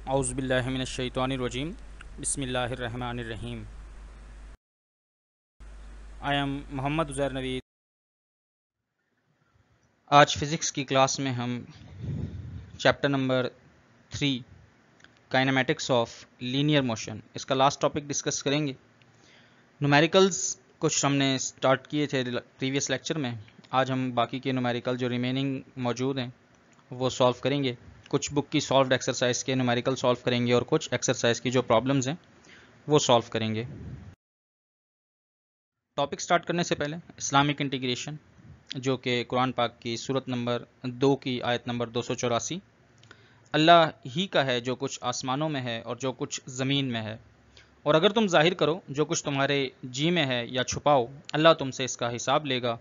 औज़ुबिल्लाहि मिनश्शैतानिर्रजीम बिस्मिल्लाहिर्रहमानिर्रहीम। I am Mohammad Uzair Naveed. आज फ़िज़िक्स की क्लास में हम chapter number 3 kinematics of linear motion इसका लास्ट टॉपिक डिस्कस करेंगे। न्यूमेरिकल्स कुछ हमने स्टार्ट किए थे प्रीवियस लेक्चर में। आज हम बाकी के न्यूमेरिकल जो रिमेनिंग मौजूद हैं वो सॉल्व करेंगे। कुछ बुक की सॉल्व्ड एक्सरसाइज के न्यूमेरिकल सॉल्व करेंगे और कुछ एक्सरसाइज की जो प्रॉब्लम्स हैं वो सॉल्व करेंगे। टॉपिक स्टार्ट करने से पहले इस्लामिक इंटीग्रेशन जो कि कुरान पाक की सूरत नंबर 2 की आयत नंबर 284, अल्लाह ही का है जो कुछ आसमानों में है और जो कुछ ज़मीन में है, और अगर तुम जाहिर करो जो कुछ तुम्हारे जी में है या छुपाओ, अल्लाह तुमसे इसका हिसाब लेगा।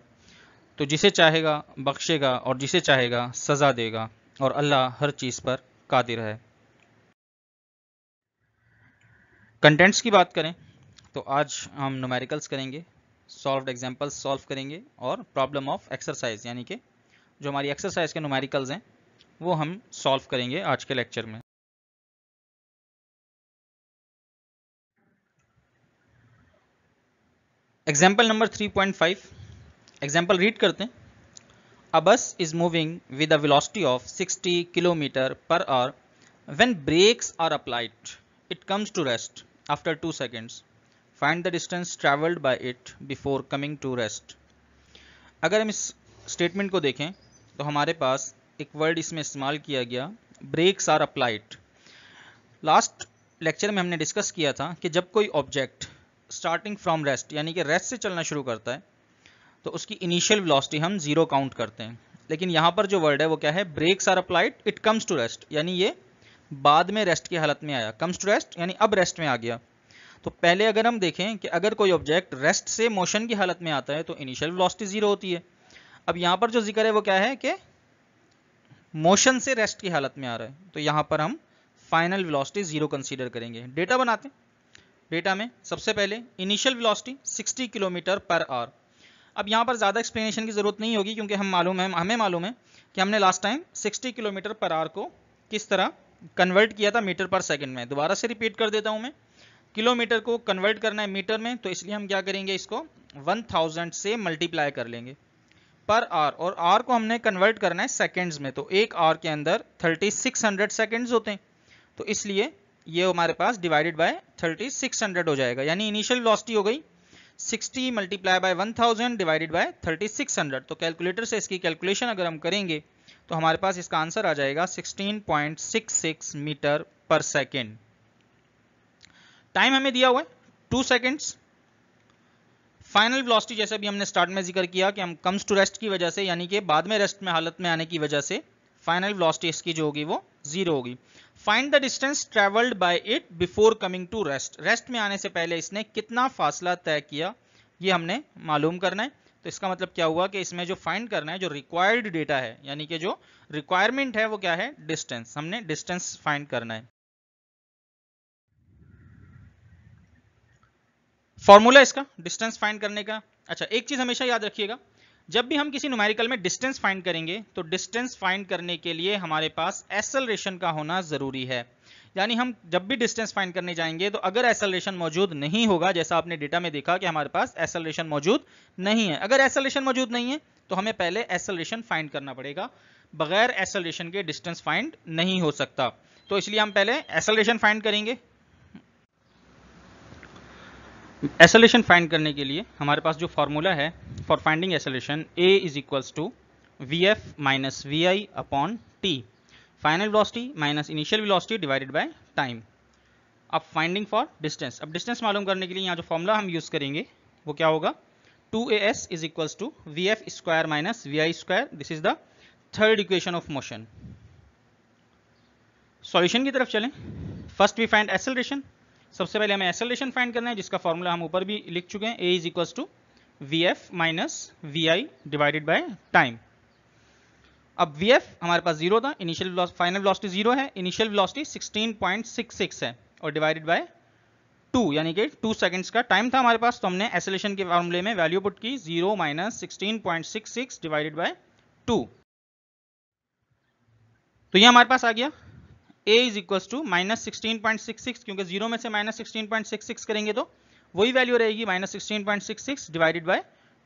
तो जिसे चाहेगा बख्शेगा और जिसे चाहेगा सज़ा देगा, और अल्लाह हर चीज़ पर कादिर है। कंटेंट्स की बात करें तो आज हम न्यूमेरिकल्स करेंगे, सॉल्व्ड एग्जांपल्स सॉल्व करेंगे और प्रॉब्लम ऑफ एक्सरसाइज यानी कि जो हमारी एक्सरसाइज के न्यूमेरिकल्स हैं वो हम सॉल्व करेंगे आज के लेक्चर में। एग्जांपल नंबर 3.5, एग्जांपल रीड करते हैं। A bus is moving with a velocity of 60 kilometre per hour when brakes are applied it comes to rest after 2 seconds. Find the distance travelled by it before coming to rest. अगर हम इस statement को देखें तो हमारे पास एक word इसमें इस्तेमाल किया गया, brakes are applied. Last lecture में हमने डिस्कस किया था कि जब कोई ऑब्जेक्ट स्टार्टिंग फ्रॉम रेस्ट यानी कि रेस्ट से चलना शुरू करता है तो उसकी इनिशियल वेलोसिटी हम 0 काउंट करते हैं। लेकिन यहाँ पर जो वर्ड है वो क्या है, brakes are applied it comes to rest, यानी ये बाद में रेस्ट की हालत में आया। कम्स टू रेस्ट यानी अब रेस्ट में आ गया। तो पहले अगर हम देखें कि अगर कोई ऑब्जेक्ट रेस्ट से मोशन की हालत में आता है तो इनिशियल वेलोसिटी 0 होती है। अब यहाँ पर जो जिक्र है वो क्या है कि मोशन से रेस्ट की हालत में आ रहा है, तो यहाँ पर हम फाइनल वेलोसिटी 0 कंसीडर करेंगे। डेटा बनाते हैं। डेटा में सबसे पहले initial velocity 60 kilometre per our. अब यहाँ पर ज़्यादा एक्सप्लेनेशन की ज़रूरत नहीं होगी क्योंकि हमें मालूम है कि हमने last time 60 kilometre per our को किस तरह कन्वर्ट किया था मीटर पर सेकंड में। दोबारा से रिपीट कर देता हूँ मैं, किलोमीटर को कन्वर्ट करना है मीटर में, तो इसलिए हम क्या करेंगे, इसको 1000 से मल्टीप्लाई कर लेंगे पर आवर, और आवर को हमने कन्वर्ट करना है सेकंड्स में। तो एक आवर के अंदर 3600 सेकंड्स होते हैं, तो इसलिए ये हमारे पास डिवाइडेड बाय 3600 हो जाएगा। यानी इनिशियल वेलोसिटी हो गई 60 मल्टीप्लाई बाय 1000 डिवाइडेड बाय 3600। तो कैलकुलेटर से इसकी कैलकुलेशन अगर हम करेंगे तो हमारे पास इसका आंसर आ जाएगा 16.66 मीटर पर सेकेंड। टाइम हमें दिया हुआ है 2 सेकेंड्स। फाइनल वेलोसिटी जैसे भी हमने स्टार्ट में जिक्र किया कि हम कम्स टू रेस्ट की वजह से यानी कि बाद में रेस्ट में हालत में आने की वजह से फाइनल वेलोसिटी इसकी जो होगी वो 0 होगी। Find the distance travelled by it before coming to rest. Rest में आने से पहले इसने कितना फासला तय किया ये हमने मालूम करना है। तो इसका मतलब क्या हुआ कि इसमें जो फाइंड करना है, जो रिक्वायर्ड डेटा है यानी कि जो रिक्वायरमेंट है वो क्या है, डिस्टेंस। हमने डिस्टेंस फाइंड करना है। फॉर्मूला इसका डिस्टेंस फाइंड करने का। अच्छा, एक चीज हमेशा याद रखिएगा, जब भी हम किसी न्यूमेरिकल में डिस्टेंस फाइंड करेंगे तो डिस्टेंस फाइंड करने के लिए हमारे पास एक्सेलरेशन का होना जरूरी है। यानी हम जब भी डिस्टेंस फाइंड करने जाएंगे तो अगर एक्सेलरेशन मौजूद नहीं होगा, जैसा आपने डेटा में देखा कि हमारे पास एक्सेलरेशन मौजूद नहीं है, अगर एक्सेलरेशन मौजूद नहीं है तो हमें पहले एक्सेलरेशन फाइंड करना पड़ेगा। बगैर एक्सेलरेशन के डिस्टेंस फाइंड नहीं हो सकता, तो इसलिए हम पहले एक्सेलरेशन फाइंड करेंगे। एक्सेलरेशन फाइंड करने के लिए हमारे पास जो फार्मूला है for finding acceleration, a is equals to vf minus vi upon t, final velocity minus initial velocity divided by time. अब फाइंडिंग फॉर डिस्टेंस, अब डिस्टेंस मालूम करने के लिए यहाँ जो फॉर्मूला हम यूज करेंगे वो क्या होगा, 2as is equals to vf square minus vi square. This is the third equation of motion. Solution की तरफ चलें। First we find acceleration. सबसे पहले हमें एक्सेलरेशन फाइंड करना है जिसका फॉर्मूला हम ऊपर भी लिख चुके हैं, a is equals to vf minus vi divided by time. अब vf हमारे पास 0 था, इनिशियल फाइनल वेलोसिटी 0 है, इनिशियल वेलोसिटी 16.66 है और डिवाइडेड बाय 2 यानी कि 2 सेकंड्स का टाइम था हमारे पास। तो हमने एक्सेलरेशन के फॉर्मूले में वैल्यू पुट की 0 माइनस 16.66 डिवाइडेड बाय 2। तो ये हमारे पास आ गया a इज इक्वल टू -16.66, क्योंकि 0 में से -16.66 करेंगे तो वही वैल्यू रहेगी -16.66 डिवाइडेड बाय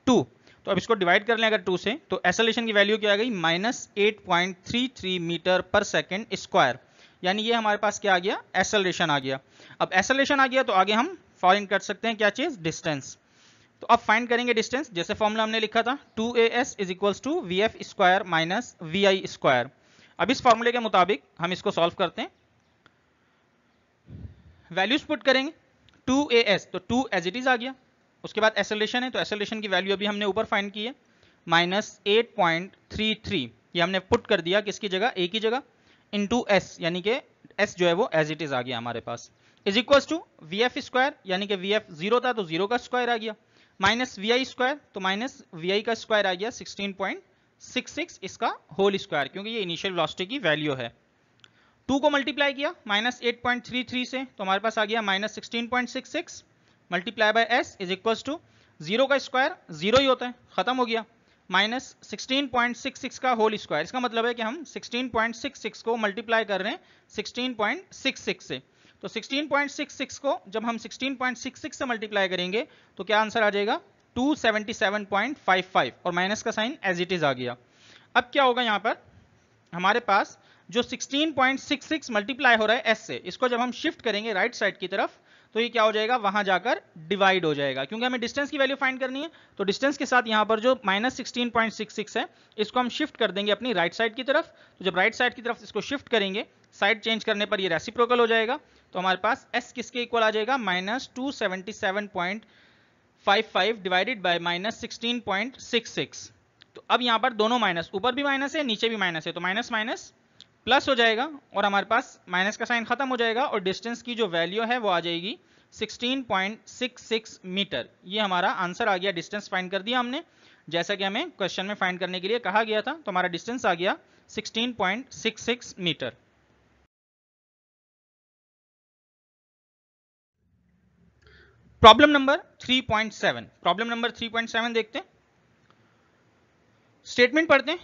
2। तो अब इसको डिवाइड कर लें अगर 2 से, तो एक्सेलरेशन की वैल्यू क्या आ गई -8.33 मीटर पर सेकेंड स्क्वायर, यानी ये हमारे पास क्या आ गया, एक्सेलरेशन आ गया। अब एक्सेलरेशन आ गया तो आगे हम फाइंड कर सकते हैं क्या चीज, डिस्टेंस। तो अब फाइंड करेंगे डिस्टेंस, जैसे फॉर्मूला हमने लिखा था 2as is equals to vf square minus vi square. अब इस फॉर्मूले के मुताबिक हम इसको सॉल्व करते हैं, वैल्यूज पुट करेंगे। 2as तो 2 एज इट इज आ गया, उसके बाद एक्सेलरेशन है तो एक्सेलरेशन की वैल्यू अभी हमने ऊपर फाइंड की है -8.33, ये हमने पुट कर दिया किसकी जगह, a की जगह, इनटू s, यानी कि s जो है वो एज इट इज आ गया हमारे पास, is equals to vf square, यानी कि vf 0 था तो 0 का स्क्वायर आ गया, माइनस vi स्क्वायर तो माइनस vi का स्क्वायर आ गया 16.66 इसका होल स्क्वायर, क्योंकि ये इनिशियल वेलोसिटी की वैल्यू है। 2 को मल्टीप्लाई किया -8.33 से तो हमारे पास आ गया -16.66 multiply by s is equals to 0 का स्क्वायर 0 ही होता है, खत्म हो गया, -16.66 का होल स्क्वायर। इसका मतलब है कि हम 16.66 को मल्टीप्लाई कर रहे हैं 16.66 से, तो 16.66 को जब हम 16.66 से मल्टीप्लाई करेंगे तो क्या आंसर आ जाएगा 277.55, और माइनस का साइन एज इट इज आ गया। अब क्या होगा यहाँ पर, हमारे पास जो 16.66 मल्टीप्लाई हो रहा है s से, इसको जब हम शिफ्ट करेंगे राइट साइड की तरफ तो ये क्या हो जाएगा, वहां जाकर डिवाइड हो जाएगा, क्योंकि हमें डिस्टेंस की वैल्यू फाइंड करनी है। तो डिस्टेंस के साथ यहाँ पर जो -16.66 है इसको हम शिफ्ट कर देंगे अपनी राइट साइड की तरफ। तो जब राइट साइड की तरफ इसको शिफ्ट करेंगे, साइड चेंज करने पर ये रेसिप्रोकल हो जाएगा, तो हमारे पास s किसके इक्वल आ जाएगा, -277.55 डिवाइडेड बाय -16.66। तो अब यहाँ पर दोनों माइनस, ऊपर भी माइनस है नीचे भी माइनस है, तो माइनस माइनस प्लस हो जाएगा और हमारे पास माइनस का साइन खत्म हो जाएगा और डिस्टेंस की जो वैल्यू है वो आ जाएगी 16.66 मीटर। ये हमारा आंसर आ गया, डिस्टेंस फाइंड कर दिया हमने जैसा कि हमें क्वेश्चन में फाइंड करने के लिए कहा गया था। तो हमारा डिस्टेंस आ गया 16.66 metre. Problem number 3.7, problem number 3.7 देखते हैं, स्टेटमेंट पढ़ते हैं।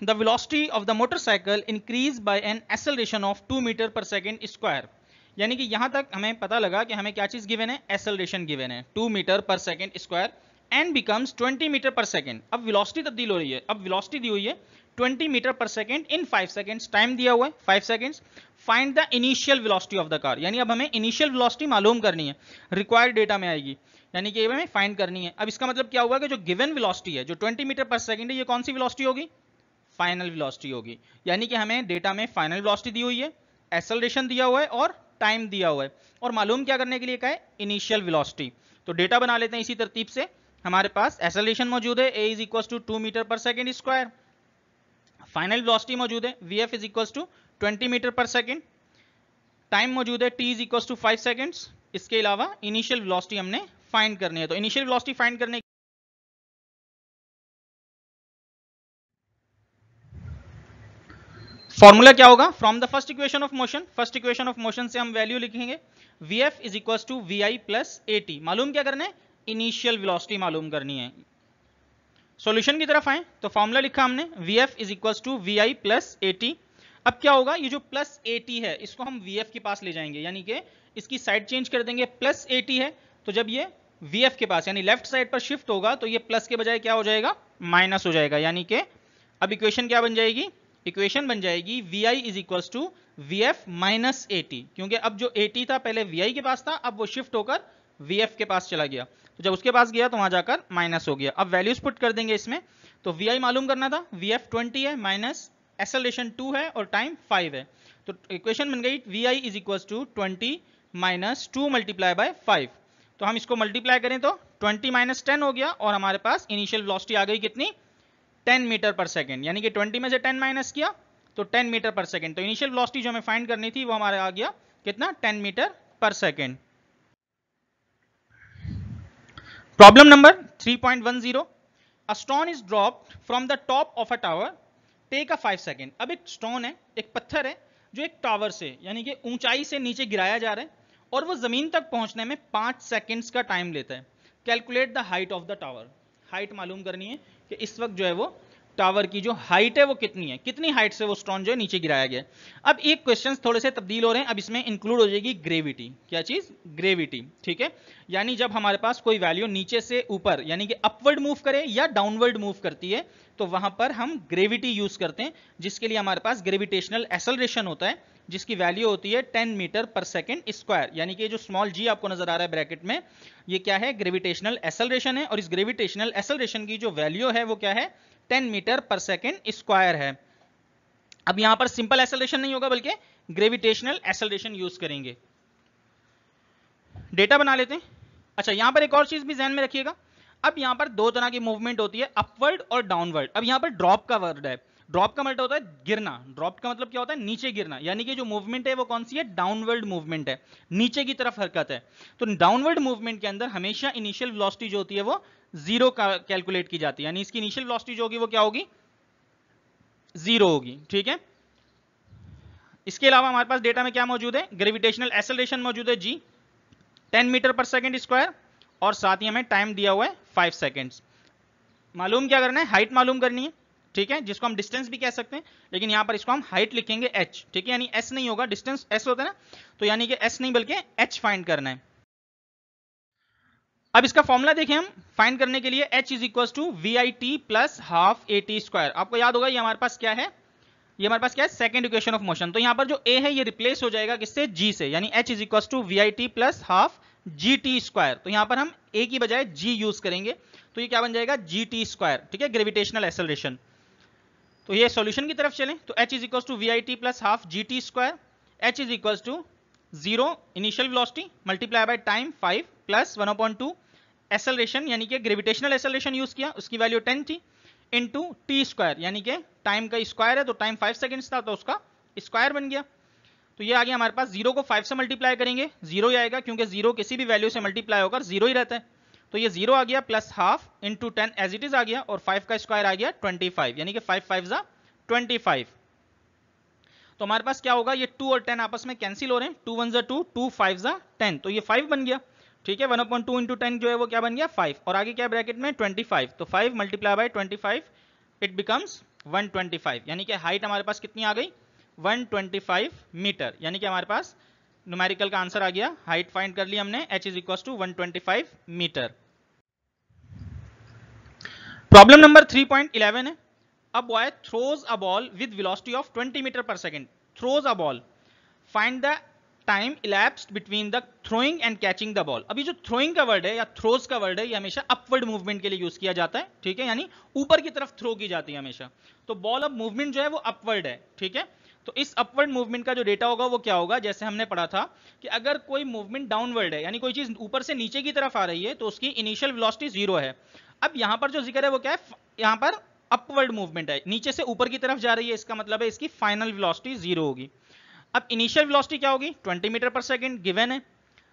The velocity of the motorcycle increased by an acceleration of 2 metre per second square, यानी कि यहां तक हमें पता लगा कि हमें क्या चीज गिवन है, एक्सेलरेशन गिवन है 2 metre per second square and becomes 20 metre per second. अब वेलोसिटी तब्दील हो रही है, अब वेलोसिटी दी हुई है 20 metre per second in 5 seconds, time दिया हुआ है 5 seconds. Find the initial velocity of the car, यानी अब हमें इनिशियल वेलोसिटी मालूम करनी है, रिक्वायर्ड डेटा में आएगी, यानी कि हमें फाइंड करनी है। अब इसका मतलब क्या हुआ कि जो गिवन वेलोसिटी है जो 20 मीटर पर सेकेंड है, ये कौन सी वेलोसिटी होगी, फाइनल वेलोसिटी होगी, यानी कि हमें डेटा में फाइनल वेलोसिटी दी हुई है, एक्सेलरेशन दिया हुआ है और टाइम दिया हुआ है, और मालूम क्या करने के लिए कहा है, इनिशियल वेलोसिटी। तो डेटा बना लेते हैं इसी तरतीब से। हमारे पास एक्सेलरेशन मौजूद है, a is equal to 2 metre per second square, final velocity मौजूद है vf is equal to 20 metre per second, time मौजूद है t is equal to 5 seconds. इसके अलावा इनिशियल वेलोसिटी हमने फाइंड करनी है। तो इनिशियल वेलोसिटी फाइंड करने फॉर्मूला क्या होगा, from the first equation of motion, first equation of motion से हम वैल्यू लिखेंगे vf is equal to vi plus at। मालूम क्या करना है, इनिशियल वेलोसिटी मालूम करनी है। सॉल्यूशन की तरफ आए तो फॉर्मूला लिखा हमने vf is equal to vi plus at। अब क्या होगा, ये जो प्लस at है इसको हम vf के पास ले जाएंगे, यानी कि इसकी साइड चेंज कर देंगे, प्लस at है तो जब ये vf के पास यानी लेफ्ट साइड पर शिफ्ट होगा तो ये प्लस के बजाय क्या हो जाएगा, माइनस हो जाएगा, यानी कि अब इक्वेशन क्या बन जाएगी, इक्वेशन बन जाएगी vi is equal to vf minus at, क्योंकि अब जो at था पहले vi के पास था, अब वो शिफ्ट होकर vf के पास चला गया, तो जब उसके पास गया तो वहां जाकर माइनस हो गया। अब वैल्यूज पुट कर देंगे इसमें, तो vi मालूम करना था, vf 20 है माइनस एक्सेलरेशन 2 है और टाइम 5 है, तो इक्वेशन बन गई vi is equal to 20 minus 2 multiply by 5। तो हम इसको मल्टीप्लाई करें तो 20 माइनस 10 हो गया और हमारे पास इनिशियल वेलोसिटी आ गई कितनी, 10 मीटर पर सेकेंड, यानी कि 20 में से 10 माइनस किया तो 10 मीटर पर सेकेंड। तो इनिशियल वेलोसिटी जो हमें फाइंड करनी थी वो हमारे आ गया कितना, 10 metre per second. Problem number 3.10, a stone is dropped from the top of a tower, take a 5 second. अब एक स्टोन है, एक पत्थर है जो एक टावर से यानी कि ऊंचाई से नीचे गिराया जा रहा है और वो जमीन तक पहुंचने में 5 सेकेंड्स का टाइम लेता है। Calculate the height of the tower, height मालूम करनी है कि इस वक्त जो है वो टावर की जो हाइट है वो कितनी है, कितनी हाइट से वो स्टोन जो है नीचे गिराया गया है। अब एक क्वेश्चन थोड़े से तब्दील हो रहे हैं, अब इसमें इंक्लूड हो जाएगी ग्रेविटी। क्या चीज? ग्रेविटी। ठीक है, यानी जब हमारे पास कोई वैल्यू नीचे से ऊपर यानी कि अपवर्ड मूव करे या डाउनवर्ड मूव करती है तो वहां पर हम ग्रेविटी यूज करते हैं, जिसके लिए हमारे पास ग्रेविटेशनल एक्सेलरेशन होता है, जिसकी वैल्यू होती है 10 मीटर पर सेकेंड स्क्वायर। यानी कि जो स्मॉल जी आपको नजर आ रहा है ब्रैकेट में, ये क्या है? ग्रेविटेशनल एक्सेलरेशन है, और इस ग्रेविटेशनल एक्सेलरेशन की जो वैल्यू है वो क्या है? 10 मीटर पर सेकेंड स्क्वायर है। अब यहां पर सिंपल एक्सेलरेशन नहीं होगा बल्कि ग्रेविटेशनल एक्सेलरेशन यूज करेंगे। डेटा बना लेते हैं। अच्छा, यहां पर एक और चीज भी ध्यान में रखिएगा। अब यहां पर दो तरह की मूवमेंट होती है, अपवर्ड और डाउनवर्ड। अब यहां पर ड्रॉप का वर्ड है, ड्रॉप का मतलब होता है गिरना, ड्रॉप का मतलब क्या होता है? नीचे गिरना। यानी कि जो मूवमेंट है वो कौन सी है? डाउनवर्ड मूवमेंट है, नीचे की तरफ हरकत है। तो डाउनवर्ड मूवमेंट के अंदर हमेशा इनिशियल वेलोसिटी जो होती है वो जीरो कैलकुलेट की जाती है, यानी इसकी इनिशियल वेलोसिटी जो होगी वो क्या होगी? जीरो होगी। ठीक है, इसके अलावा हमारे पास डेटा में क्या मौजूद है? ग्रेविटेशनल एक्सेलरेशन मौजूद है जी, 10 मीटर पर सेकेंड स्क्वायर, और साथ ही हमें टाइम दिया हुआ है 5 सेकेंड्स। मालूम क्या करना है? हाइट मालूम करनी है। ठीक है, जिसको हम डिस्टेंस भी कह सकते हैं, लेकिन यहां पर इसको हम हाइट लिखेंगे h। ठीक है, यानी s नहीं होगा, डिस्टेंस s होता है ना, तो यानी कि s नहीं बल्कि h फाइंड करना है। अब इसका फॉर्मूला देखें हम फाइंड करने के लिए, h is equal to v i t plus half a t square. आपको याद होगा ये हमारे पास क्या है? ये हमारे पास क्या है? Second equation of motion. तो यहां पर जो a है ये रिप्लेस हो जाएगा किससे? g से, यानी h is equal to v i t plus half g t square. तो यहां पर हम a की बजाय g यूज करेंगे, तो ये क्या बन जाएगा? जी टी स्क्वायर। ठीक है, ग्रेविटेशनल एक्सेलरेशन। तो ये सॉल्यूशन की तरफ चलें, तो h is equal to v i t plus half g t square, h is equal to 0 initial velocity multiply by time 5 plus 1/2 acceleration, यानी कि ग्रेविटेशनल एक्सेलरेशन यूज किया, उसकी वैल्यू 10 थी, इनटू टी स्क्वायर, यानी कि टाइम का square है, तो टाइम 5 सेकंड्स था तो उसका स्क्वायर बन गया। तो ये आ गया हमारे पास, 0 को 5 से मल्टीप्लाई करेंगे 0 ही आएगा, क्योंकि 0 किसी भी वैल्यू से मल्टीप्लाई होकर 0 ही रहता है। तो ये 0 आ गया, plus half into 10 as it is आ गया, और 5 का स्क्वायर आ गया 25, यानी कि 5 5 जा 25। तो हमारे पास क्या होगा? ये 2 और 10 आपस में कैंसिल हो रहे हैं, 2 1 जा 2, 2 5 जा 10, तो ये 5 बन गया। ठीक है, 1/2 इंटू 10 जो है वो क्या बन गया? 5, और आगे क्या ब्रैकेट में? 25, तो 5 मल्टीप्लाई बाय 25 इट बिकम्स 125, यानी कि हाइट हमारे पास कितनी आ गई? 125 मीटर, यानी कि हमारे पास न्यूमेरिकल का आंसर आ गया। हाइट फाइंड कर ली हमने, h is equal to 125 metre. Problem number 3.11 है। A boy throws a ball with velocity of 20 meter per second. Throws a ball. Find the time elapsed between the throwing and catching the ball. अभी जो throwing का word है या throws का word है, ये हमेशा upward movement के लिए यूज किया जाता है। ठीक है, यानी ऊपर की तरफ थ्रो की जाती है हमेशा। तो बॉल अब मूवमेंट जो है वो अपवर्ड है। ठीक है, तो इस अपवर्ड मूवमेंट का जो डेटा होगा वो क्या होगा? जैसे हमने पढ़ा था कि अगर कोई मूवमेंट डाउनवर्ड है, यानी कोई चीज ऊपर से नीचे की तरफ आ रही है, तो उसकी इनिशियल वेलोसिटी 0 है। अब यहां पर जो जिक्र है वो क्या है? यहां पर अपवर्ड मूवमेंट है, नीचे से ऊपर की तरफ जा रही है, इसका मतलब है इसकी फाइनल वेलोसिटी 0 होगी। अब इनिशियल वेलोसिटी क्या होगी? 20 मीटर पर सेकंड गिवन है।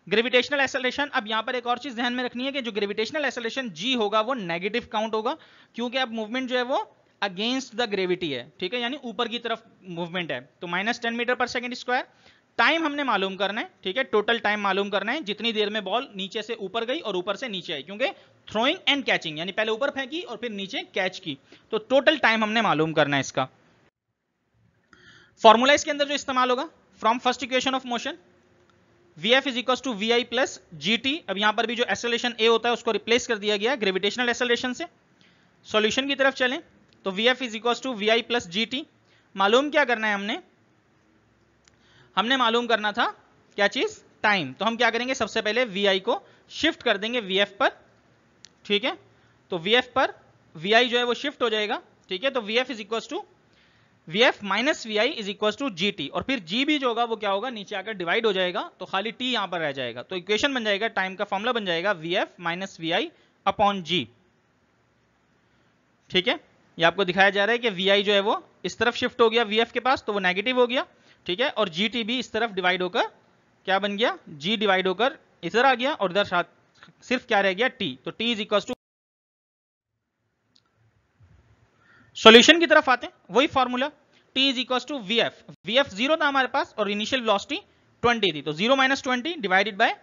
ग्रेविटेशनल एक्सेलरेशन, अब यहां पर एक और चीज ध्यान में रखनी है कि जो ग्रेविटेशनल एक्सेलरेशन g होगा वो नेगेटिव काउंट होगा, क्योंकि अब मूवमेंट जो है वो अगेंस्ट द ग्रेविटी है। ठीक है, यानी ऊपर की तरफ मूवमेंट है, तो -10 मीटर पर सेकंड स्क्वायर। टाइम हमने मालूम करना है। ठीक है, टोटल टाइम मालूम करना है, जितनी देर में बॉल नीचे से ऊपर गई और ऊपर से नीचे आई, क्योंकि थ्रोइंग एंड कैचिंग, यानी पहले ऊपर फेंकी और फिर नीचे कैच की, तो टोटल टाइम हमने मालूम करना है इसका। फॉर्मूला इसके अंदर जो इस्तेमाल होगा, from first equation of motion, Vf is equal to v i plus g t. अब यहां पर भी जो एक्सेलरेशन a होता है उसको रिप्लेस कर दिया गया ग्रेविटेशनल एक्सेलरेशन से। सॉल्यूशन की तरफ चलें, तो Vf is equal to v i plus g t. मालूम क्या करना है? हमने मालूम करना था क्या चीज? टाइम। तो हम क्या करेंगे? सबसे पहले वी आई को शिफ्ट कर देंगे वी एफ पर। ठीक है, तो वी एफ पर वी आई जो है वो शिफ्ट हो जाएगा। ठीक है, तो v f is equal to v F minus we i is equal to g t, और फिर जी भी जो होगा वो क्या होगा? नीचे आकर डिवाइड हो जाएगा, तो खाली टी यहां पर रह जाएगा। तो इक्वेशन बन जाएगा, टाइम का फॉर्मूला बन जाएगा V F minus we I upon G. ठीक है, ये आपको दिखाया जा रहा है कि वी आई जो है वो इस तरफ शिफ्ट हो गया वी एफ के पास, तो वो नेगेटिव हो गया। ठीक है, और जी टी भी इस तरफ डिवाइड होकर क्या बन गया? जी डिवाइड होकर इधर आ गया, और इधर सिर्फ क्या रह गया? टी। तो t is equal to, solution की तरफ आते हैं, वही formula, t is equal to v f. V f 0 था हमारे पास और इनिशियल वेलोसिटी 20 थी, तो 0 माइनस 20 डिवाइडेड बाय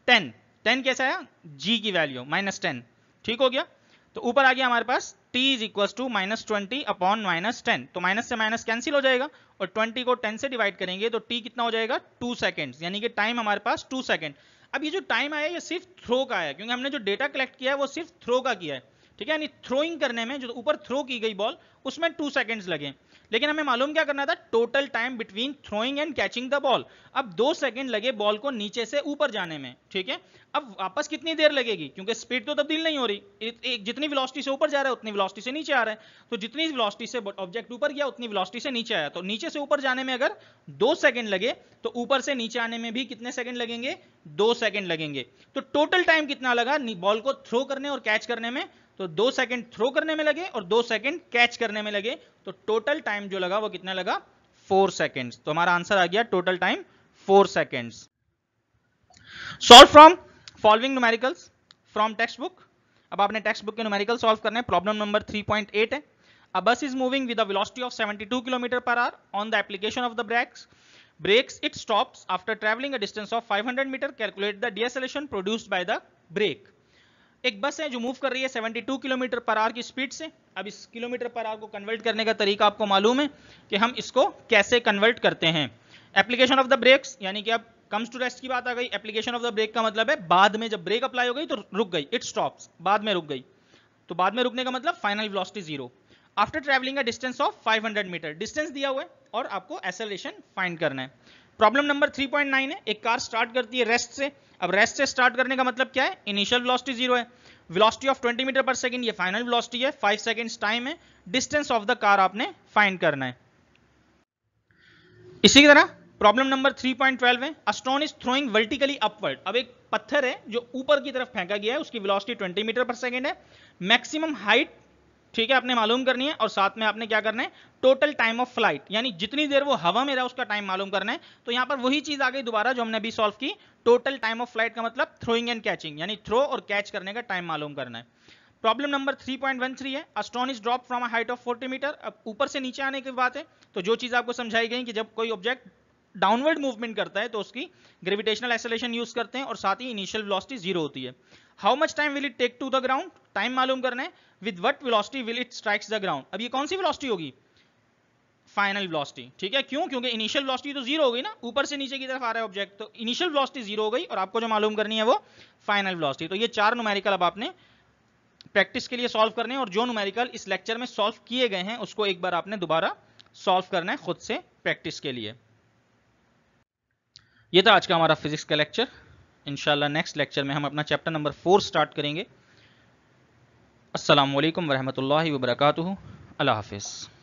10। 10 कैसा आया? जी की वैल्यू -10। ठीक हो गया, तो ऊपर आ गया हमारे पास t is equal to -20 upon -10, तो माइनस से माइनस कैंसिल हो जाएगा और 20 को 10 से डिवाइड करेंगे तो t कितना हो जाएगा 2 सेकेंड्स, यानी कि टाइम हमारे पास 2 सेकेंड। अब ये जो टाइम आया ये सिर्फ थ्रो का है, क्योंकि हमने जो डेटा कलेक्ट किया है वो सिर्फ थ्रो का किया है, ठीक है, यानी थ्रोइंग करने में जो ऊपर थ्रो की गई बॉल उसमें 2 सेकेंड्स लगे, लेकिन हमें मालूम क्या करना था, total time between throwing and catching the ball. अब 2 सेकेंड लगे बॉल को नीचे से ऊपर जाने में, ठीक है। अब वापस कितनी देर लगेगी, क्योंकि स्पीड तो तब्दील नहीं हो रही, जितनी वेलोसिटी से ऊपर जा रहा है उतनी वेलोसिटी से नीचे आ रहा है, तो जितनी वेलोसिटी से ऑब्जेक्ट ऊपर गया उतनी वेलोसिटी से नीचे आया, तो नीचे से ऊपर जाने में अगर 2 सेकेंड लगे तो ऊपर से नीचे आने में भी कितने सेकेंड लगेंगे, 2 सेकेंड लगेंगे। तो टोटल टाइम कितना लगा बॉल को थ्रो करने और कैच करने में, तो 2 सेकेंड थ्रो करने में लगे और 2 सेकेंड कैच करने में लगे, तो टोटल टाइम जो लगा वो कितना लगा, 4 सेकेंड्स। तो हमारा आंसर आ गया total time 4 seconds. Solve from following numericals from textbook. अब आपने टेक्स्ट बुक के न्यूमेरिकल सॉल्व करने हैं। प्रॉब्लम नंबर 3.8 है। A bus is moving with a velocity of 72 kilometre per hour on the application of the brakes it stops after traveling a distance of 500 metre. Calculate the deceleration produced by the brake। एक बस है जो move कर रही है 72 kilometre per our की speed से। अब इस किलोमीटर पर आवर को कन्वर्ट करने का तरीका आपको मालूम है कि हम इसको कैसे कन्वर्ट करते हैं। एप्लीकेशन ऑफ द ब्रेक्स, यानी कि अब कम्स टू रेस्ट की बात आ गई। एप्लीकेशन ऑफ द ब्रेक का मतलब है बाद में जब ब्रेक अप्लाई हो गई तो रुक गई, इट स्टॉप्स, बाद में रुक गई, तो बाद में रुकने का मतलब final velocity 0 after travelling a distance of 500 metre. Distance दिया हुआ है और आपको एक्सेलरेशन फाइंड करना है। प्रॉब्लम नंबर 3.9 है। एक कार स्टार्ट करती है रेस्ट से। अब रेस्ट से स्टार्ट करने का मतलब क्या है, इनिशियल वेलोसिटी 0 है, वेलोसिटी ऑफ 20 मीटर पर सेकंड ये फाइनल वेलोसिटी है, 5 सेकंड्स टाइम है, डिस्टेंस ऑफ द कार आपने फाइंड करना है। इसी की तरह प्रॉब्लम नंबर 3.12 है। A stone is throwing vertically upward. अब एक पत्थर है जो ऊपर की तरफ फेंका गया है, उसकी वेलोसिटी 20 मीटर पर सेकंड है, मैक्सिमम हाइट, ठीक है, आपने मालूम करनी है, और साथ में आपने क्या करना है, टोटल टाइम ऑफ फ्लाइट, यानी जितनी देर वो हवा में रहा उसका टाइम मालूम करना है। तो यहां पर वही चीज आ गई दोबारा जो हमने अभी सॉल्व की, टोटल टाइम ऑफ फ्लाइट का मतलब थ्रोइंग एंड कैचिंग, यानी थ्रो और कैच करने का टाइम मालूम करना है। प्रॉब्लम नंबर 3.13 है। A stone is drop from a height of 40 metre. अब ऊपर से नीचे आने की बात है, तो जो चीज आपको समझाई गई कि जब कोई ऑब्जेक्ट डाउनवर्ड मूवमेंट करता है तो उसकी ग्रेविटेशनल एक्सेलरेशन यूज करते हैं और साथ ही इनिशियल वेलोसिटी 0 होती है। How much time will it take to the ground, time मालूम करना है। With what velocity will it strikes the ground. अब ये कौन सी वेलोसिटी होगी, फाइनल वेलोसिटी, ठीक है, क्यों, क्योंकि इनिशियल वेलोसिटी तो 0 हो गई ना, ऊपर से नीचे की तरफ आ रहा है ऑब्जेक्ट, तो इनिशियल वेलोसिटी 0 हो गई और आपको जो मालूम करनी है वो फाइनल वेलोसिटी। तो ये 4 न्यूमेरिकल अब आपने प्रैक्टिस के लिए सॉल्व करने हैं, और जो न्यूमेरिकल इस लेक्चर में सॉल्व किए गए हैं उसको एक बार आपने दोबारा सॉल्व करना है खुद से प्रैक्टिस के लिए। ये था आज का हमारा फिजिक्स का लेक्चर। इंशाल्लाह नेक्स्ट लेक्चर में हम अपना चैप्टर नंबर 4 स्टार्ट करेंगे। अस्सलाम वालेकुम वरहमतुल्लाहि वबरकातुहू। अल्लाह हाफिज़।